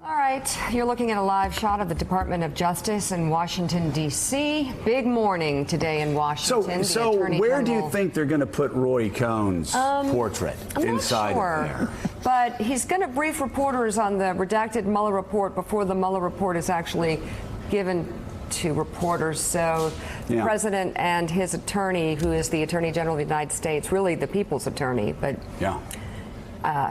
All right, you're looking at a live shot of the Department of Justice in Washington, D.C. Big morning today in Washington. So where do you think they're going to put Roy Cohn's portrait inside of there? But he's going to brief reporters on the redacted Mueller report before the Mueller report is actually given to reporters. So the president and his attorney, who is the Attorney General of the United States, really the people's attorney, but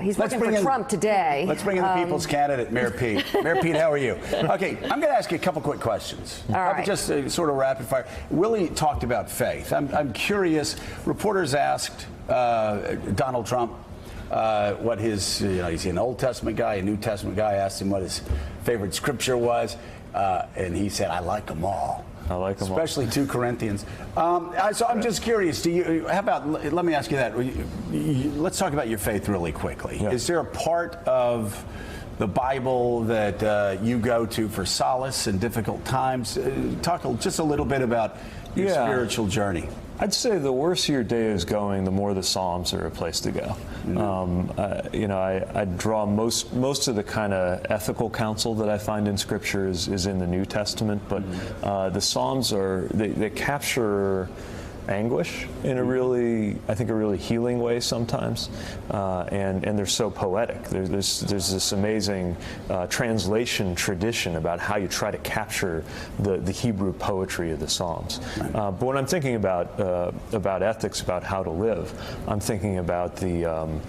he's working for Trump today. Let's bring in the people's candidate, Mayor Pete. Mayor Pete, how are you? Okay, I'm going to ask you a couple quick questions. All right. Just sort of rapid fire. Willie talked about faith. I'm curious. Reporters asked Donald Trump what his, he's an Old Testament guy, a New Testament guy, asked him what his favorite scripture was, and he said, I like them all. I like them especially all. 2 Corinthians. So I'm just curious, how about, let me ask you that. Let's talk about your faith really quickly. Yeah. Is there a part of the Bible that you go to for solace in difficult times? Talk just a little bit about your spiritual journey. I'd say the worse your day is going, the more the Psalms are a place to go. I draw most of the kind of ethical counsel that I find in Scripture is in the New Testament, but the Psalms they capture anguish in a really healing way sometimes, and they're so poetic. There's this amazing translation tradition about how you try to capture the Hebrew poetry of the Psalms. But when I'm thinking about ethics, about how to live, I'm thinking about the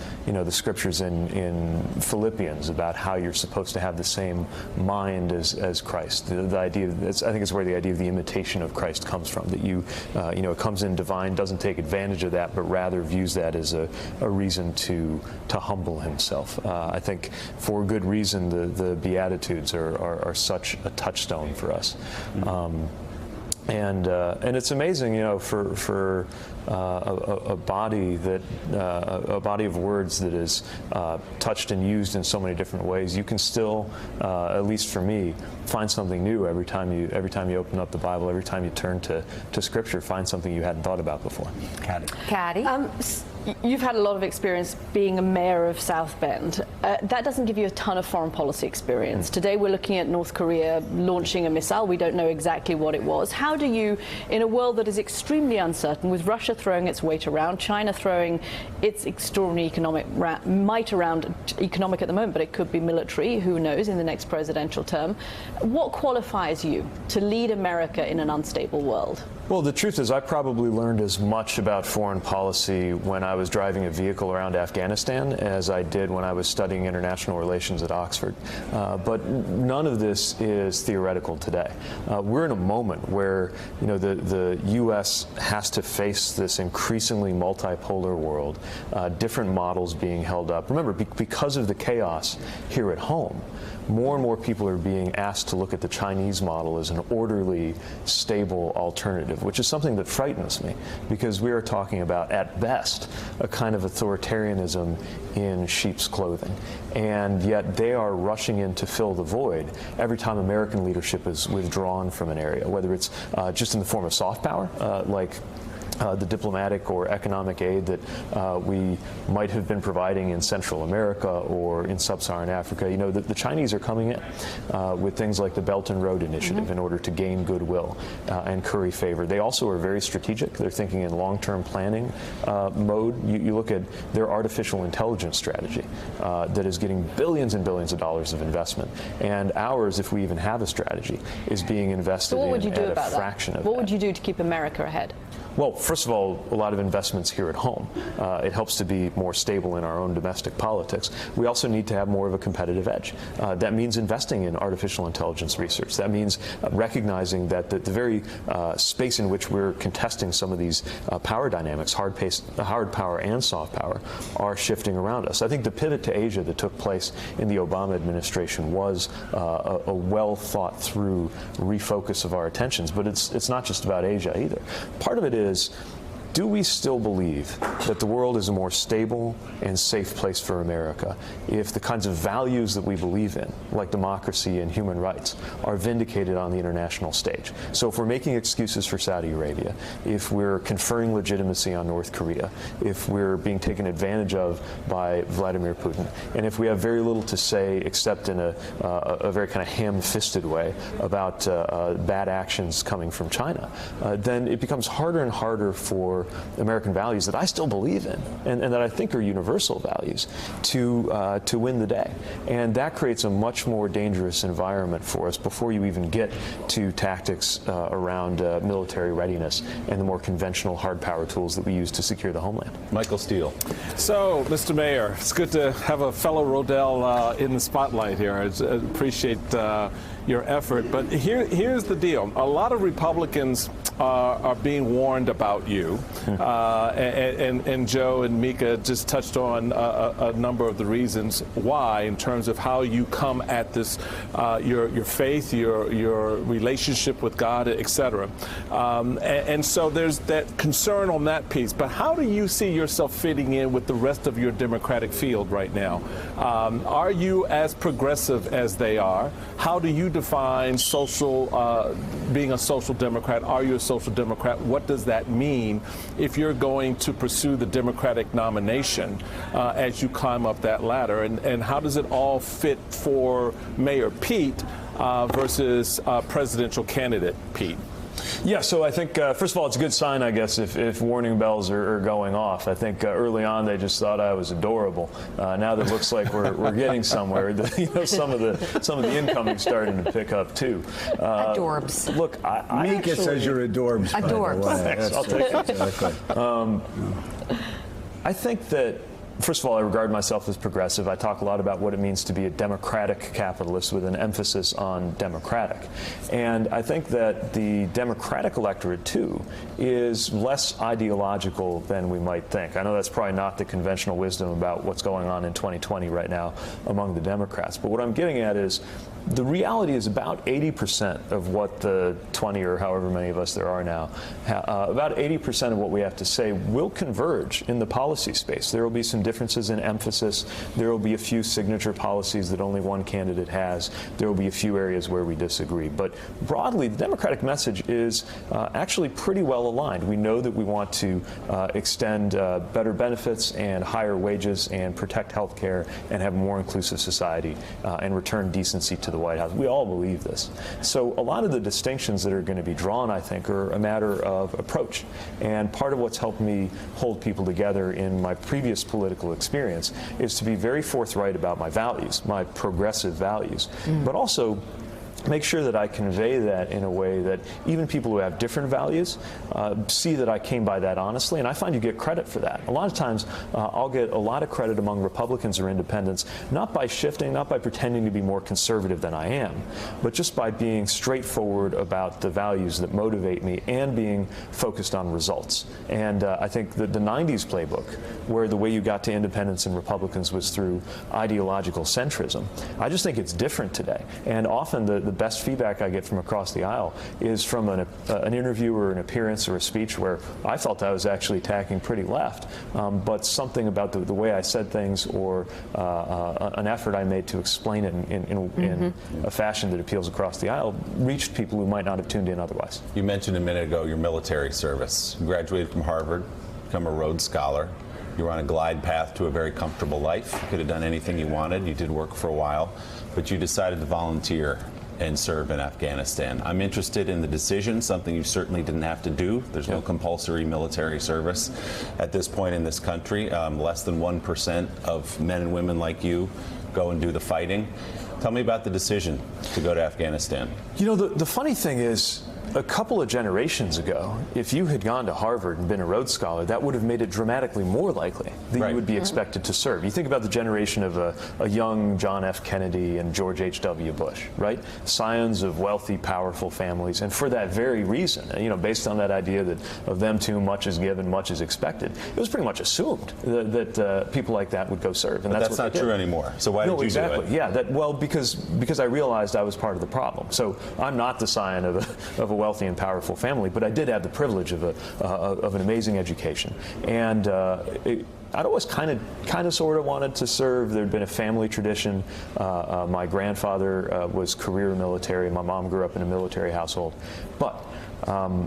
scriptures in Philippians about how you're supposed to have the same mind as Christ. The idea, I think it's where the idea of the imitation of Christ comes from. That it comes in divine, doesn't take advantage of that, but rather views that as a reason to humble himself. I think for good reason the Beatitudes are such a touchstone for us. And it's amazing, for a body of words that is touched and used in so many different ways. You can still, at least for me, find something new every time you open up the Bible. Every time you turn to Scripture, find something you hadn't thought about before. Caddy. You've had a lot of experience being a mayor of South Bend. That doesn't give you a ton of foreign policy experience. Today we're looking at North Korea launching a missile. We don't know exactly what it was. How do you, in a world that is extremely uncertain, with Russia throwing its weight around, China throwing its extraordinary economic might around, economic at the moment, but it could be military, who knows, in the next presidential term, what qualifies you to lead America in an unstable world? Well, the truth is I probably learned as much about foreign policy when I was driving a vehicle around Afghanistan as I did when I was studying international relations at Oxford. But none of this is theoretical today. We're in a moment where the U.S. has to face this increasingly multipolar world, different models being held up. Remember, because of the chaos here at home, more and more people are being asked to look at the Chinese model as an orderly, stable alternative, which is something that frightens me, because we are talking about, at best, a kind of authoritarianism in sheep's clothing. And yet they are rushing in to fill the void every time American leadership is withdrawn from an area, whether it's just in the form of soft power, like the diplomatic or economic aid that we might have been providing in Central America or in Sub-Saharan Africa. The Chinese are coming in with things like the Belt and Road Initiative in order to gain goodwill and curry favor. They also are very strategic. They're thinking in long-term planning mode. You look at their artificial intelligence strategy that is getting billions and billions of dollars of investment. And ours, if we even have a strategy, is being invested in at a fraction of that. What would you do to keep America ahead? Well, first of all, a lot of investments here at home. It helps to be more stable in our own domestic politics. We also need to have more of a competitive edge. That means investing in artificial intelligence research. That means recognizing that the very space in which we're contesting some of these power dynamics, hard power and soft power, are shifting around us. I think the pivot to Asia that took place in the Obama administration was a well thought through refocus of our attentions, but it's not just about Asia either. Part of it is do we still believe that the world is a more stable and safe place for America if the kinds of values that we believe in, like democracy and human rights, are vindicated on the international stage? So if we're making excuses for Saudi Arabia, if we're conferring legitimacy on North Korea, if we're being taken advantage of by Vladimir Putin, and if we have very little to say except in a very kind of ham-fisted way about bad actions coming from China, then it becomes harder and harder for American values that I still believe in and that I think are universal values to win the day. And that creates a much more dangerous environment for us before you even get to tactics around military readiness and the more conventional hard power tools that we use to secure the homeland. Michael Steele. So, Mr. Mayor, it's good to have a fellow Rodell in the spotlight here. I appreciate your effort. But here's the deal. A lot of Republicans are being warned about you. And Joe and Mika just touched on a number of the reasons why in terms of how you come at this, your faith, your relationship with God, etc. And so there's that concern on that piece. But how do you see yourself fitting in with the rest of your Democratic field right now? Are you as progressive as they are? How do you define being a social Democrat? Are you a social Democrat? What does that mean if you're going to pursue the Democratic nomination as you climb up that ladder? And how does it all fit for Mayor Pete versus presidential candidate Pete? Yeah, so I think, first of all, it's a good sign, I guess, if warning bells are going off. I think early on they just thought I was adorable. Now that it looks like we're getting somewhere, some of the incoming's starting to pick up, too. Adorbs. Look, I Mika says you're adorbs. Adorbs. Thanks, I'll take it. I think that, first of all, I regard myself as progressive. I talk a lot about what it means to be a democratic capitalist with an emphasis on democratic. And I think that the Democratic electorate, too, is less ideological than we might think. I know that's probably not the conventional wisdom about what's going on in 2020 right now among the Democrats. But what I'm getting at is the reality is about 80% of what the 20 or however many of us there are now, about 80% of what we have to say will converge in the policy space. There will be some differences in emphasis. There will be a few signature policies that only one candidate has. There will be a few areas where we disagree. But broadly, the Democratic message is actually pretty well aligned. We know that we want to extend better benefits and higher wages and protect health care and have a more inclusive society and return decency to the White House. We all believe this. So a lot of the distinctions that are going to be drawn, I think, are a matter of approach. And part of what's helped me hold people together in my previous political experience is to be very forthright about my values, my progressive values, but also make sure that I convey that in a way that even people who have different values see that I came by that honestly, and I find you get credit for that. A lot of times I'll get a lot of credit among Republicans or independents, not by shifting, not by pretending to be more conservative than I am, but just by being straightforward about the values that motivate me and being focused on results. And I think that the 90s playbook, where the way you got to independents and Republicans was through ideological centrism, I just think it's different today. And often the best feedback I get from across the aisle is from an interview or an appearance or a speech where I felt I was actually attacking pretty left, but something about the way I said things or an effort I made to explain it in a fashion that appeals across the aisle reached people who might not have tuned in otherwise. You mentioned a minute ago your military service. You graduated from Harvard, become a Rhodes Scholar. You were on a glide path to a very comfortable life. You could have done anything you wanted. You did work for a while, but you decided to volunteer and serve in Afghanistan. I'm interested in the decision, something you certainly didn't have to do. There's no compulsory military service at this point in this country. Less than 1% of men and women like you go and do the fighting. Tell me about the decision to go to Afghanistan. You know, the funny thing is, a couple of generations ago, if you had gone to Harvard and been a Rhodes Scholar, that would have made it dramatically more likely that you would be expected to serve. You think about the generation of a young John F. Kennedy and George H.W. Bush, right? Scions of wealthy, powerful families. And for that very reason, you know, based on that idea that of them too much is given, much is expected, it was pretty much assumed that people like that would go serve. And but that's not true anymore. So why did you do it? Yeah, because I realized I was part of the problem. So I'm not the scion of a wealthy and powerful family, but I did have the privilege of an amazing education. And I'd always kind of sort of wanted to serve. There'd been a family tradition. My grandfather was career military. My mom grew up in a military household. But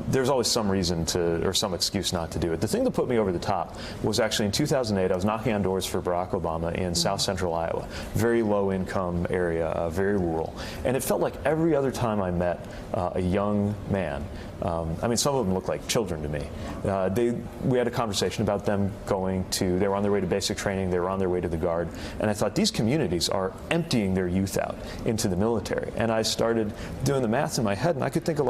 there's always some reason or some excuse not to do it. The thing that put me over the top was actually in 2008, I was knocking on doors for Barack Obama in South Central Iowa, very low income area, very rural. And it felt like every other time I met a young man, I mean, some of them looked like children to me. We had a conversation about them they were on their way to basic training, they were on their way to the Guard, and I thought these communities are emptying their youth out into the military. And I started doing the math in my head, and I could think of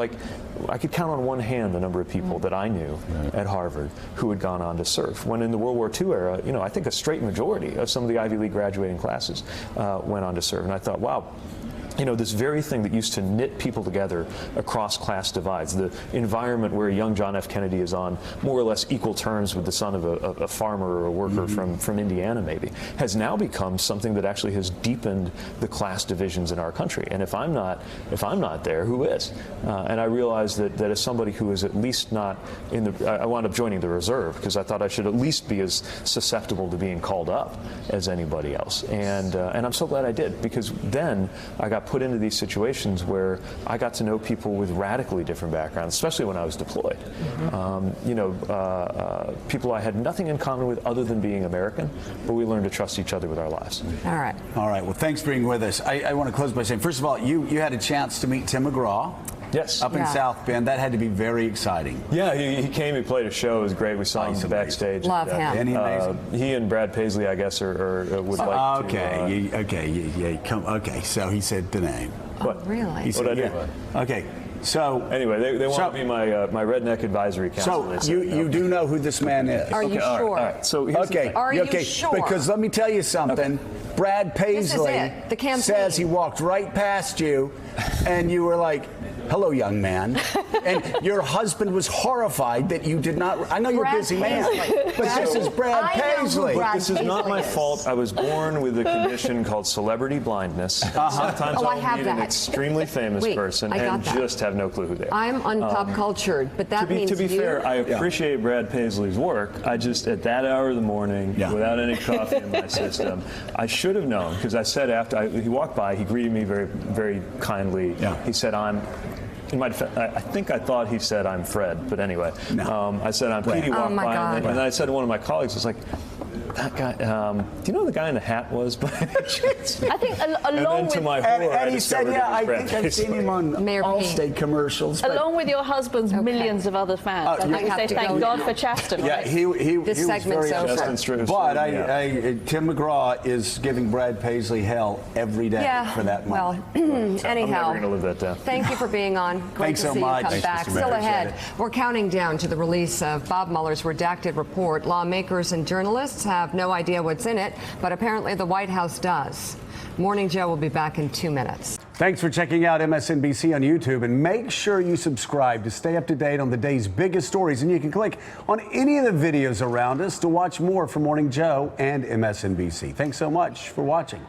I could count on one hand the number of people that I knew at Harvard who had gone on to serve. When in the World War II era, I think a straight majority of some of the Ivy League graduating classes went on to serve. And I thought, wow, this very thing that used to knit people together across class divides, the environment where a young John F. Kennedy is on more or less equal terms with the son of a farmer or a worker from Indiana maybe, has now become something that actually has deepened the class divisions in our country. And if I'm not there, who is? And I realized that as somebody who is at least not I wound up joining the reserve because I thought I should at least be as susceptible to being called up as anybody else. And I'm so glad I did, because then I got put into these situations where I got to know people with radically different backgrounds, especially when I was deployed. People I had nothing in common with other than being American, but we learned to trust each other with our lives. All right. All right. Well, thanks for being with us. I want to close by saying, first of all, you had a chance to meet Tim McGraw. Yes. Up in South Bend. That had to be very exciting. Yeah, he came, he played a show. It was great. We saw him backstage. Love him. Isn't he amazing? He and Brad Paisley, I guess, would like to. Okay, so he said the name. What? Really? He said, What'd I yeah. do? Okay, so... Anyway, they want to be my redneck advisory council. So you do know who this man is? Are you sure? All right. So here's the thing. Are you sure? Because let me tell you something. Brad Paisley it, the campaign. says he walked right past you, and you were like, "Hello, young man," and your husband was horrified that you did not. I know you're a busy man, but this is Brad Paisley. This is not my fault. I was born with a condition called celebrity blindness. Sometimes I'll meet an extremely famous person and just have no clue who they are. I'm unpop cultured, but that means to be fair, I appreciate Brad Paisley's work. I just, at that hour of the morning, without any coffee in my system, I should have known, because I said after he walked by, he greeted me very, very kindly. He said, I think I thought he said, "I'm Fred," but anyway, I said, "I'm Pete." He walked by, and then I said to one of my colleagues, "I was like, that guy, do you know who the guy in the hat was by any chance?" I think along with... And he said, I think I've seen him on Mayor Allstate commercials. Along with your husband's millions of other fans. I think we say thank God for Chaston. Yeah, right? he This was segment's very over. upset. But Tim McGraw is giving Brad Paisley hell every day for that moment. Well, anyhow, I'm never going to live that down. Thank you for being on. Great Thanks to so see much. you come Thanks, back. Mr. Still Mayor. ahead, we're counting down to the release of Bob Mueller's redacted report. Lawmakers and journalists have no idea what's in it, but apparently the White House does. Morning Joe will be back in 2 minutes. Thanks for checking out MSNBC on YouTube, and make sure you subscribe to stay up to date on the day's biggest stories. And you can click on any of the videos around us to watch more from Morning Joe and MSNBC. Thanks so much for watching.